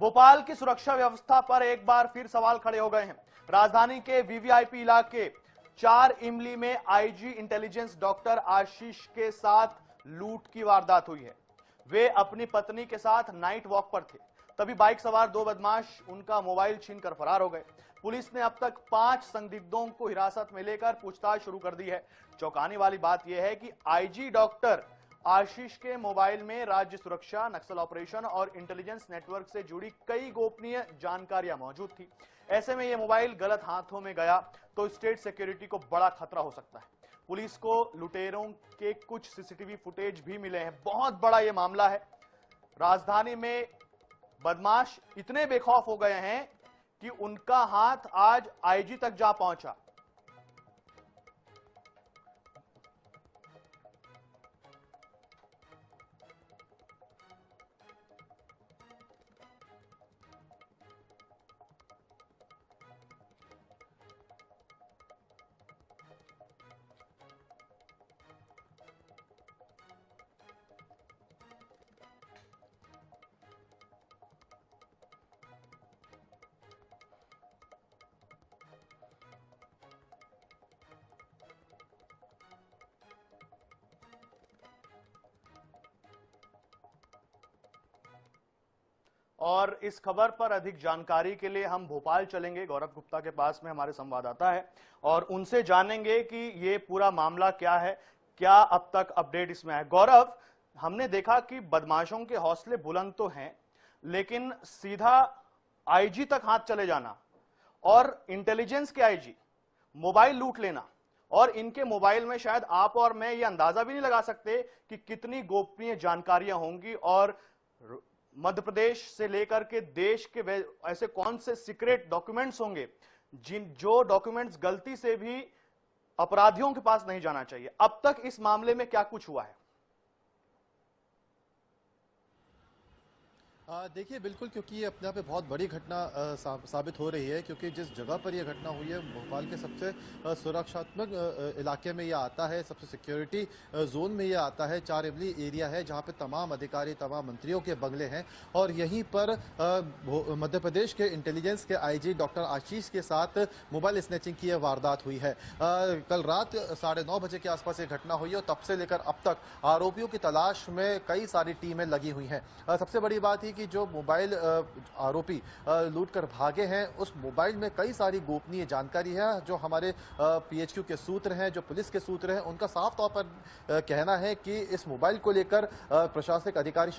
भोपाल की सुरक्षा व्यवस्था पर एक बार फिर सवाल खड़े हो गए हैं। राजधानी के वीवीआईपी इलाके 4 इमली में आईजी इंटेलिजेंस डॉक्टर आशीष के साथ लूट की वारदात हुई है। वे अपनी पत्नी के साथ नाइट वॉक पर थे, तभी बाइक सवार 2 बदमाश उनका मोबाइल छीनकर फरार हो गए। पुलिस ने अब तक 5 संदिग्धों को हिरासत में लेकर पूछताछ शुरू कर दी है। चौंकाने वाली बात यह है कि आईजी डॉक्टर आशीष के मोबाइल में राज्य सुरक्षा, नक्सल ऑपरेशन और इंटेलिजेंस नेटवर्क से जुड़ी कई गोपनीय जानकारियां मौजूद थी। ऐसे में यह मोबाइल गलत हाथों में गया तो स्टेट सिक्योरिटी को बड़ा खतरा हो सकता है। पुलिस को लुटेरों के कुछ सीसीटीवी फुटेज भी मिले हैं। बहुत बड़ा यह मामला है। राजधानी में बदमाश इतने बेखौफ हो गए हैं कि उनका हाथ आज आईजी तक जा पहुंचा। और इस खबर पर अधिक जानकारी के लिए हम भोपाल चलेंगे। गौरव गुप्ता के पास में हमारे संवाददाता है और उनसे जानेंगे कि ये पूरा मामला क्या है, क्या अब तक अपडेट इसमें है। गौरव, हमने देखा कि बदमाशों के हौसले बुलंद तो हैं, लेकिन सीधा आईजी तक हाथ चले जाना और इंटेलिजेंस के आईजी मोबाइल लूट लेना, और इनके मोबाइल में शायद आप और मैं ये अंदाजा भी नहीं लगा सकते कि कितनी गोपनीय जानकारियां होंगी और मध्य प्रदेश से लेकर के देश के ऐसे कौन से सीक्रेट डॉक्यूमेंट्स होंगे जो डॉक्यूमेंट्स गलती से भी अपराधियों के पास नहीं जाना चाहिए। अब तक इस मामले में क्या कुछ हुआ है? देखिए, बिल्कुल, क्योंकि ये अपने आप में बहुत बड़ी घटना साबित हो रही है, क्योंकि जिस जगह पर यह घटना हुई है भोपाल के सबसे सुरक्षात्मक इलाके में यह आता है, सबसे सिक्योरिटी जोन में यह आता है। 4 इमली एरिया है जहां पे तमाम अधिकारी, तमाम मंत्रियों के बंगले हैं और यहीं पर मध्य प्रदेश के इंटेलिजेंस के आईजी डॉक्टर आशीष के साथ मोबाइल स्नैचिंग की यह वारदात हुई है। कल रात 9:30 बजे के आसपास ये घटना हुई है और तब से लेकर अब तक आरोपियों की तलाश में कई सारी टीमें लगी हुई हैं। सबसे बड़ी बात ही कि जो मोबाइल आरोपी लूट कर भागे हैं, उस मोबाइल में कई सारी गोपनीय जानकारी है। जो हमारे पीएचक्यू के सूत्र हैं, जो पुलिस के सूत्र हैं, उनका साफ तौर पर कहना है कि इस मोबाइल को लेकर प्रशासनिक अधिकारी,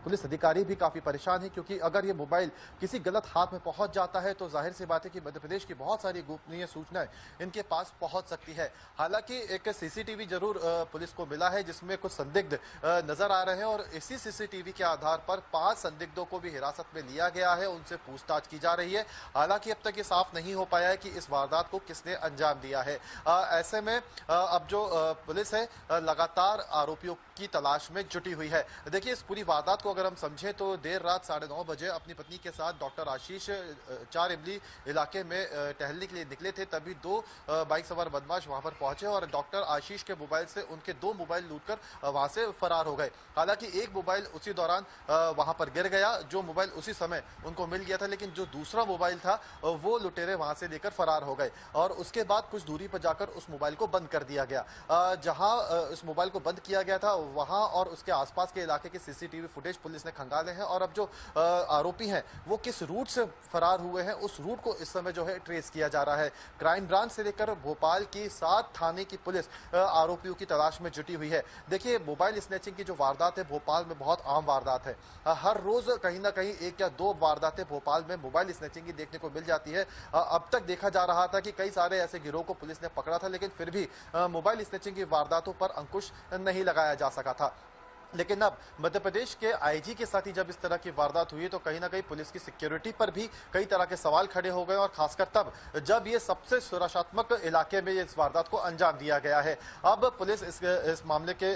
पुलिस अधिकारी भी काफी परेशान है, क्योंकि अगर ये मोबाइल किसी गलत हाथ में पहुंच जाता है तो जाहिर सी बात है कि मध्य प्रदेश की बहुत सारी गोपनीय सूचनाएं इनके पास पहुंच सकती है। हालांकि एक सीसीटीवी जरूर पुलिस को मिला है जिसमें कुछ संदिग्ध नजर आ रहे हैं और इसी सीसीटीवी के आधार पर 5 संदिग्धों को भी हिरासत में लिया गया है, उनसे पूछताछ की जा रही है। हालांकि अब तक ये साफ नहीं हो पाया है कि इस वारदात को किसने अंजाम दिया है। ऐसे में अब जो पुलिस है लगातार आरोपियों की तलाश में जुटी हुई है। देखिए, इस पूरी वारदात को अगर हम समझें तो देर रात 9:30 बजे अपनी पत्नी के साथ डॉक्टर आशीष 4 इमली इलाके में टहलने के लिए निकले थे, तभी 2 बाइक सवार बदमाश वहां पर पहुंचे और डॉक्टर आशीष के मोबाइल से उनके 2 मोबाइल लूटकर वहां से फरार हो गए। हालांकि एक मोबाइल उसी दौरान वहां पर गिर गया, जो मोबाइल उसी समय उनको मिल गया था, लेकिन जो दूसरा मोबाइल था वो लुटेरे वहां से लेकर फरार हो गए और उसके बाद कुछ दूरी पर जाकर उस मोबाइल को बंद कर दिया गया। जहां इस मोबाइल को बंद किया गया था वहां और उसके आसपास के इलाके के सीसीटीवी फुटेज पुलिस ने खंगाले हैं और अब जो आरोपी हैं वो किस रूट से फरार हुए हैं उस रूट को इस समय जो है ट्रेस किया जा रहा है। क्राइम ब्रांच से लेकर भोपाल की 7 थाने की पुलिस आरोपियों की तलाश में जुटी हुई है। देखिए, मोबाइल स्नैचिंग की जो वारदात है भोपाल में बहुत आम वारदात है। हर रोज कहीं ना कहीं 1 या 2 वारदातें भोपाल में मोबाइल स्नैचिंग की देखने को मिल जाती है। अब तक देखा जा रहा था कि कई सारे ऐसे गिरोह को पुलिस ने पकड़ा था, लेकिन फिर भी मोबाइल स्नैचिंग की वारदातों पर अंकुश नहीं लगाया जा सका था। लेकिन अब मध्य प्रदेश के आईजी के साथ ही जब इस तरह की वारदात हुई तो कहीं ना कहीं पुलिस की सिक्योरिटी पर भी कई तरह के सवाल खड़े हो गए और खासकर तब जब ये सबसे सुरक्षात्मक इलाके में इस वारदात को अंजाम दिया गया है। अब पुलिस इस मामले के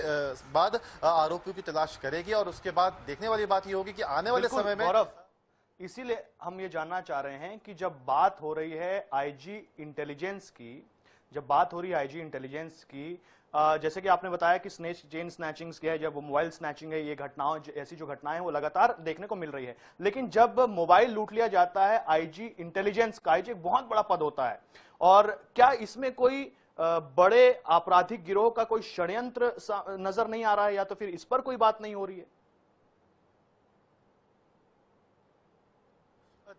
बाद आरोपियों की तलाश करेगी और उसके बाद देखने वाली बात ये होगी कि आने वाले समय में, इसीलिए हम ये जानना चाह रहे हैं कि जब बात हो रही है आईजी इंटेलिजेंस की, जैसे कि आपने बताया कि चेन स्नैचिंग है, जब मोबाइल स्नैचिंग है, ये घटनाओं ऐसी जो घटनाएं हैं वो लगातार देखने को मिल रही है। लेकिन जब मोबाइल लूट लिया जाता है, आईजी इंटेलिजेंस का, आईजी एक बहुत बड़ा पद होता है, और क्या इसमें कोई बड़े आपराधिक गिरोह का कोई षड्यंत्र नजर नहीं आ रहा है, या तो फिर इस पर कोई बात नहीं हो रही है?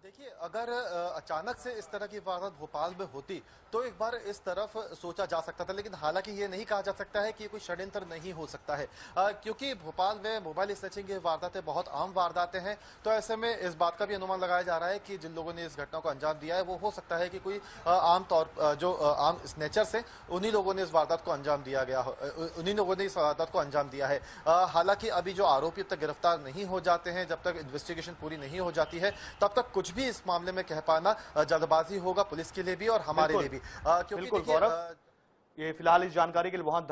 देखिए, अगर अचानक से इस तरह की वारदात भोपाल में होती तो एक बार इस तरफ सोचा जा सकता था, लेकिन हालांकि ये नहीं कहा जा सकता है कि कोई षड्यंत्र नहीं हो सकता है, क्योंकि भोपाल में मोबाइल स्नैचिंग की वारदातें बहुत आम वारदातें हैं। तो ऐसे में इस बात का भी अनुमान लगाया जा रहा है कि जिन लोगों ने इस घटना को अंजाम दिया है वो हो सकता है कि कोई आम तौर जो आम स्नैचर्स हैं उन्हीं लोगों ने इस वारदात को अंजाम दिया गया उन्हीं लोगों ने इस वारदात को अंजाम दिया है। हालांकि अभी जो आरोपी तक गिरफ्तार नहीं हो जाते हैं, जब तक इन्वेस्टिगेशन पूरी नहीं हो जाती है, तब तक कुछ भी इस मामले में कह पाना जल्दबाजी होगा पुलिस के लिए भी और हमारे लिए भी, क्योंकि गौरव, ये फिलहाल इस जानकारी के लिए बहुत